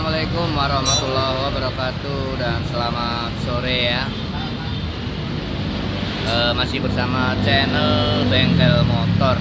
Assalamualaikum warahmatullahi wabarakatuh dan selamat sore ya. Masih bersama channel Bengkel Motor.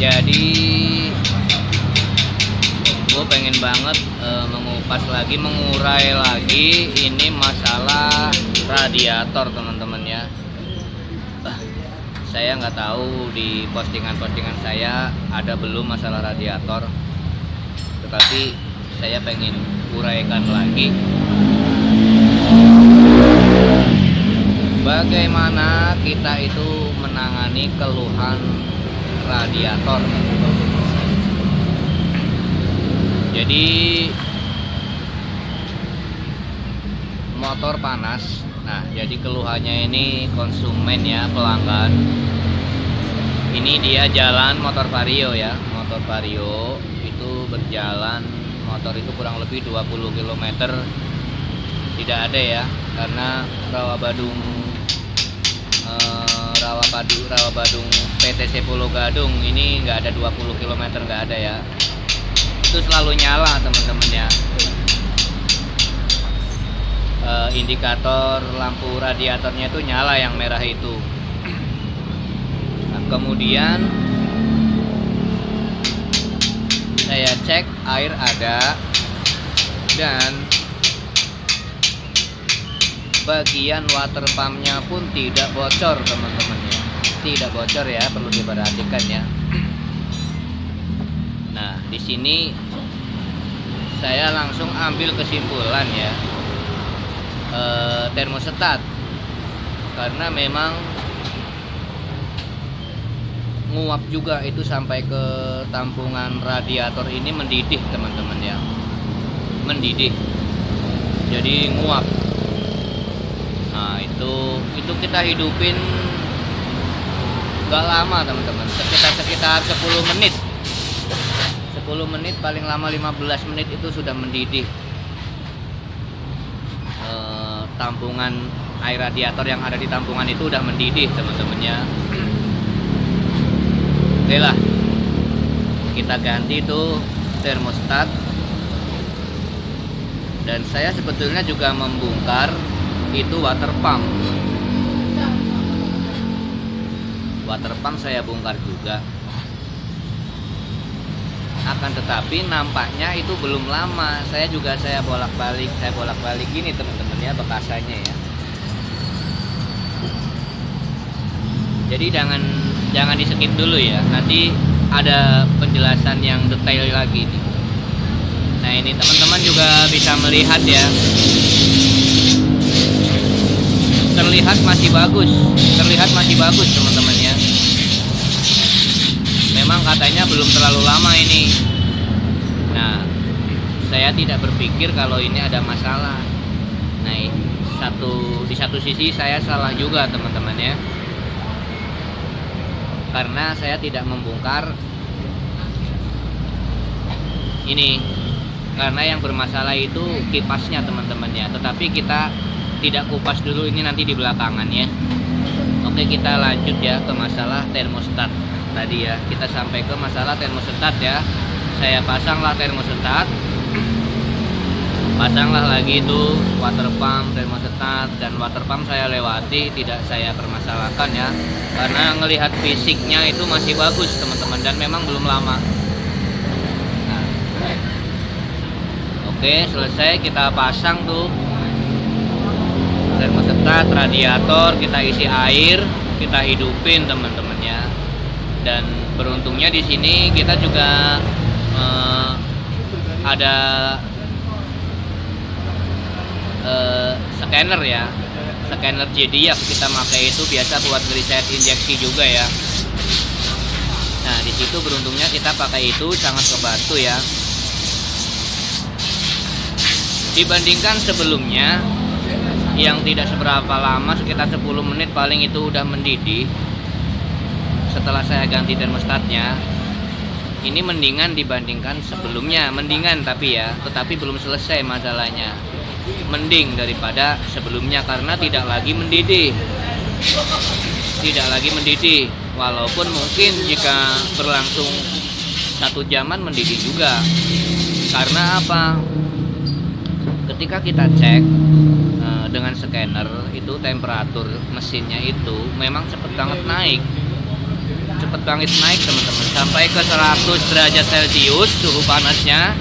Jadi gue pengen banget mengupas lagi, mengurai lagi ini masalah radiator teman-teman ya. Saya nggak tahu di postingan-postingan saya ada belum masalah radiator, tetapi saya pengen uraikan lagi bagaimana kita itu menangani keluhan radiator. Jadi motor panas. Nah, jadi keluhannya ini konsumen ya, pelanggan. Ini dia jalan motor Vario ya. Motor Vario itu berjalan, motor itu kurang lebih 20 km. Tidak ada ya, karena Rawa Badung PTC Pulau Gadung ini nggak ada 20 km, nggak ada ya. Itu selalu nyala teman-teman ya. Indikator lampu radiatornya itu nyala yang merah itu. Nah, kemudian saya cek air ada dan bagian water pumpnya pun tidak bocor teman-teman ya. Tidak bocor ya, perlu diperhatikan ya. Nah, di sini saya langsung ambil kesimpulan ya. Termostaat, karena memang nguap juga itu sampai ke tampungan radiator ini, mendidih teman-teman ya, mendidih, jadi nguap. Nah itu kita hidupin gak lama teman-teman, sekitar 10 menit, 10 menit paling lama 15 menit itu sudah mendidih. Tampungan air radiator yang ada di tampungan itu udah mendidih teman-teman ya. Oke lah, kita ganti tuh termostat. Dan saya sebetulnya juga membongkar itu water pump. Water pump saya bongkar juga. Akan tetapi nampaknya itu belum lama. Saya bolak-balik gini teman-teman ya, bekasannya ya. Jadi jangan di skip dulu ya, nanti ada penjelasan yang detail lagi nih. Nah ini teman-teman juga bisa melihat ya, terlihat masih bagus teman-teman ya. Memang katanya belum terlalu lama ini. Nah, saya tidak berpikir kalau ini ada masalah. Nah, di satu sisi saya salah juga teman-teman ya, karena saya tidak membongkar ini, karena yang bermasalah itu kipasnya teman-teman ya. Tetapi kita tidak kupas dulu, ini nanti di belakangan ya. Oke, kita lanjut ya ke masalah termostat tadi ya. Kita sampai ke masalah termostat ya. Saya pasanglah termostat, pasanglah lagi itu water pump, termostat, dan water pump saya lewati, tidak saya permasalahkan ya, karena ngelihat fisiknya itu masih bagus teman-teman, dan memang belum lama. Nah, oke, selesai kita pasang tuh termostat, radiator, kita isi air, kita hidupin teman-teman ya. Dan beruntungnya di sini kita juga ada scanner ya, scanner JDF kita pakai itu biasa buat reset injeksi juga ya. Nah di situ beruntungnya kita pakai itu, sangat membantu ya. Dibandingkan sebelumnya yang tidak seberapa lama, sekitar 10 menit paling itu udah mendidih. Setelah saya ganti termostatnya, ini mendingan dibandingkan sebelumnya, mendingan tetapi belum selesai masalahnya. Mending daripada sebelumnya karena tidak lagi mendidih. walaupun mungkin jika berlangsung 1 jaman mendidih juga. Karena apa? Ketika kita cek dengan scanner itu temperatur mesinnya itu memang cepet banget naik teman-teman, sampai ke 100 derajat Celcius suhu panasnya,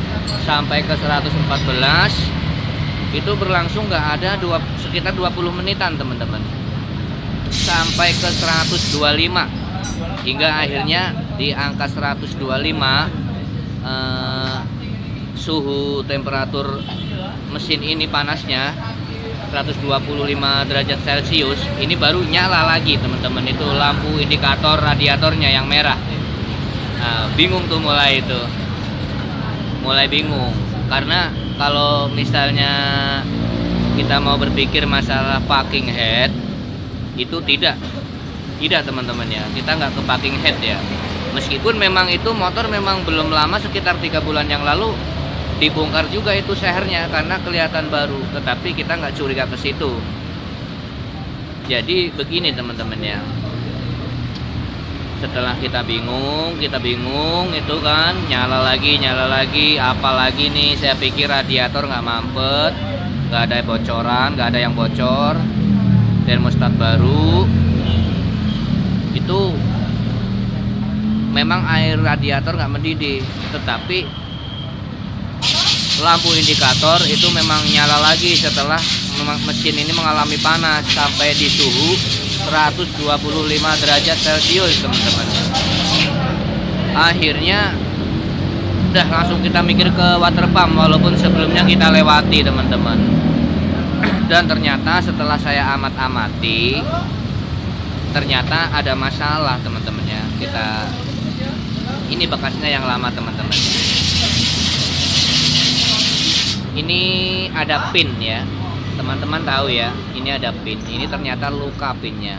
sampai ke 114. Itu berlangsung nggak ada sekitar 20 menitan teman-teman, sampai ke 125, hingga akhirnya di angka 125 suhu temperatur mesin ini panasnya 125 derajat Celcius. Ini baru nyala lagi teman-teman, itu lampu indikator radiatornya yang merah. Nah, bingung tuh mulai bingung, karena kalau misalnya kita mau berpikir masalah packing head itu tidak teman-teman ya, kita nggak ke packing head ya. Meskipun memang itu motor memang belum lama, sekitar 3 bulan yang lalu dibongkar juga itu sehernya karena kelihatan baru, tetapi kita nggak curiga ke situ. Jadi begini teman-teman ya, setelah kita bingung itu kan nyala lagi, apalagi nih saya pikir radiator nggak mampet, nggak ada bocoran, nggak ada yang bocor, termostat baru itu memang air radiator nggak mendidih, tetapi lampu indikator itu memang nyala lagi setelah mesin ini mengalami panas sampai di suhu 125 derajat Celcius teman-teman. Akhirnya udah langsung kita mikir ke water pump, walaupun sebelumnya kita lewati teman-teman. Dan ternyata setelah saya amati, ternyata ada masalah teman-teman ya. Ini bekasnya yang lama teman-teman. Ini ada pin ya, teman-teman tahu ya, ini ada pin. Ini ternyata luka pinnya,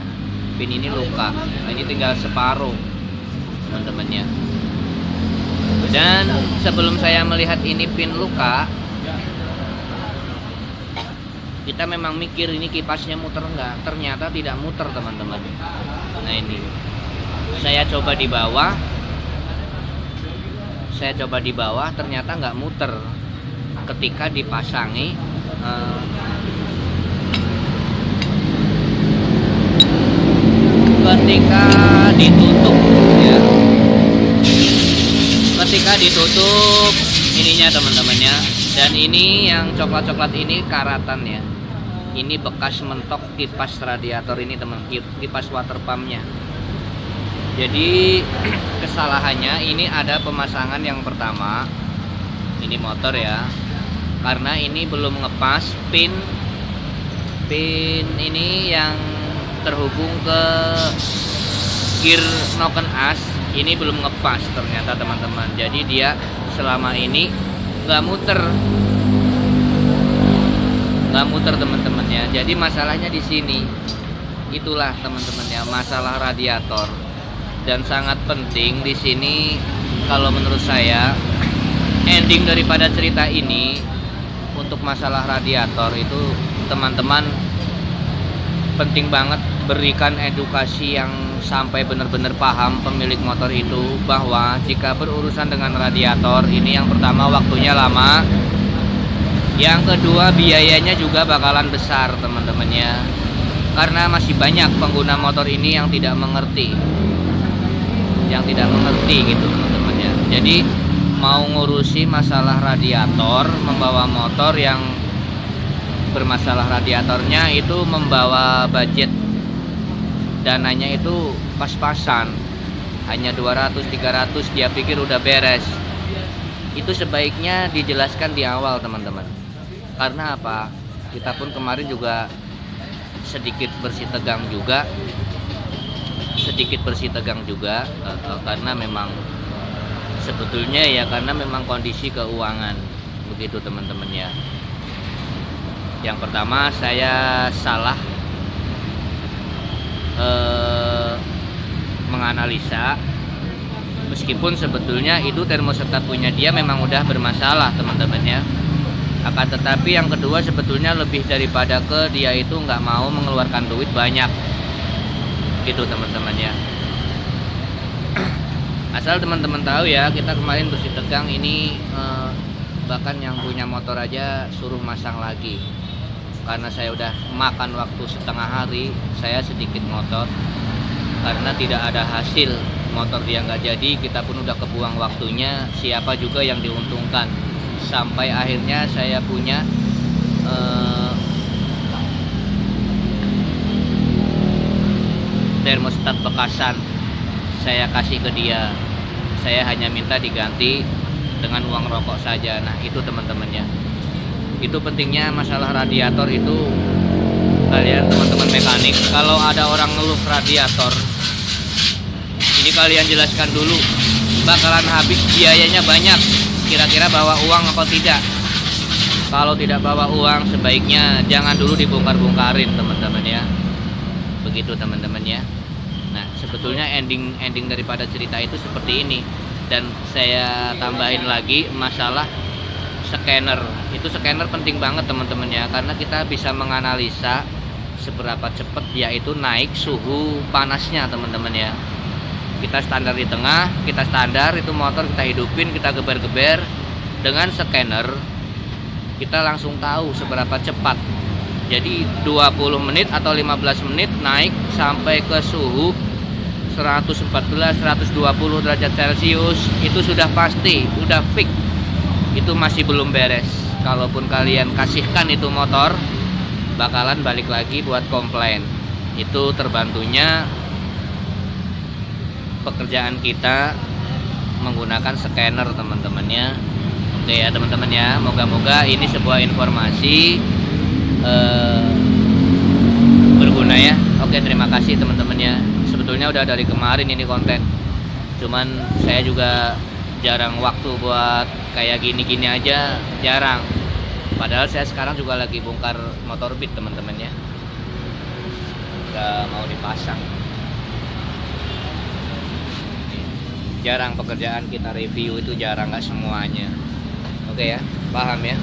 pin ini luka. Nah, ini tinggal separuh teman-teman ya. Dan sebelum saya melihat ini pin luka, kita memang mikir ini kipasnya muter enggak. Ternyata tidak muter teman-teman. Nah ini saya coba di bawah, ternyata nggak muter. Ketika dipasangi ketika ditutup ininya teman-teman ya. Dan ini yang coklat-coklat ini karatan ya, ini bekas mentok kipas radiator ini teman, kipas water pumpnya. Jadi kesalahannya ini ada pemasangan yang pertama, ini motor ya, karena ini belum ngepas pin ini yang terhubung ke gear noken as, ini belum ngepas ternyata teman-teman. Jadi dia selama ini nggak muter teman-teman ya. Jadi masalahnya di sini, itulah teman-teman ya, masalah radiator. Dan sangat penting di sini kalau menurut saya, ending daripada cerita ini untuk masalah radiator itu teman-teman penting banget berikan edukasi yang sampai benar-benar paham pemilik motor itu, bahwa jika berurusan dengan radiator ini, yang pertama waktunya lama, yang kedua biayanya juga bakalan besar teman-teman ya, karena masih banyak pengguna motor ini yang tidak mengerti gitu teman-teman ya. Jadi mau ngurusi masalah radiator, membawa motor yang bermasalah radiatornya itu membawa budget dananya itu pas-pasan, hanya 200-300 dia pikir udah beres. Itu sebaiknya dijelaskan di awal teman-teman. Karena apa? Kita pun kemarin juga sedikit bersitegang juga karena memang sebetulnya ya, karena memang kondisi keuangan begitu teman-teman ya. Yang pertama saya salah menganalisa, meskipun sebetulnya itu termostatat punya dia memang udah bermasalah teman-teman ya. Akan tetapi yang kedua sebetulnya lebih daripada ke dia itu nggak mau mengeluarkan duit banyak gitu teman-teman ya. Asal teman-teman tahu ya, kita kemarin bersih tegang ini bahkan yang punya motor aja suruh masang lagi. Karena saya udah makan waktu setengah hari, saya sedikit ngotot karena tidak ada hasil, motor dia nggak jadi, kita pun udah kebuang waktunya, siapa juga yang diuntungkan. Sampai akhirnya saya punya termostat bekasan, saya kasih ke dia, saya hanya minta diganti dengan uang rokok saja. Nah itu teman-temannya, itu pentingnya masalah radiator itu. Kalian teman-teman mekanik, kalau ada orang ngeluh radiator, ini kalian jelaskan dulu, bakalan habis biayanya banyak, kira-kira bawa uang atau tidak. Kalau tidak bawa uang, sebaiknya jangan dulu dibongkar-bongkarin teman-teman ya. Begitu teman-teman ya. Nah sebetulnya ending daripada cerita itu seperti ini. Dan saya tambahin lagi masalah scanner. Itu scanner penting banget teman-teman ya, karena kita bisa menganalisa seberapa cepat dia itu naik suhu panasnya teman-teman ya. Kita standar di tengah, kita standar itu motor kita hidupin, kita geber-geber dengan scanner, kita langsung tahu seberapa cepat. Jadi 20 menit atau 15 menit naik sampai ke suhu 114, 120 derajat Celcius, itu sudah pasti, udah fix. Itu masih belum beres. Kalaupun kalian kasihkan itu motor, bakalan balik lagi buat komplain. Itu terbantunya pekerjaan kita menggunakan scanner teman-teman ya. Oke ya teman-teman ya, moga-moga ini sebuah informasi berguna ya. Oke, terima kasih teman-teman ya. Sebetulnya udah dari kemarin ini konten, cuman saya juga jarang waktu buat kayak gini-gini aja, jarang. Padahal saya sekarang juga lagi bongkar motor Beat teman-teman ya, udah mau dipasang. Jarang pekerjaan kita review itu, jarang, nggak semuanya. Oke ya, paham ya.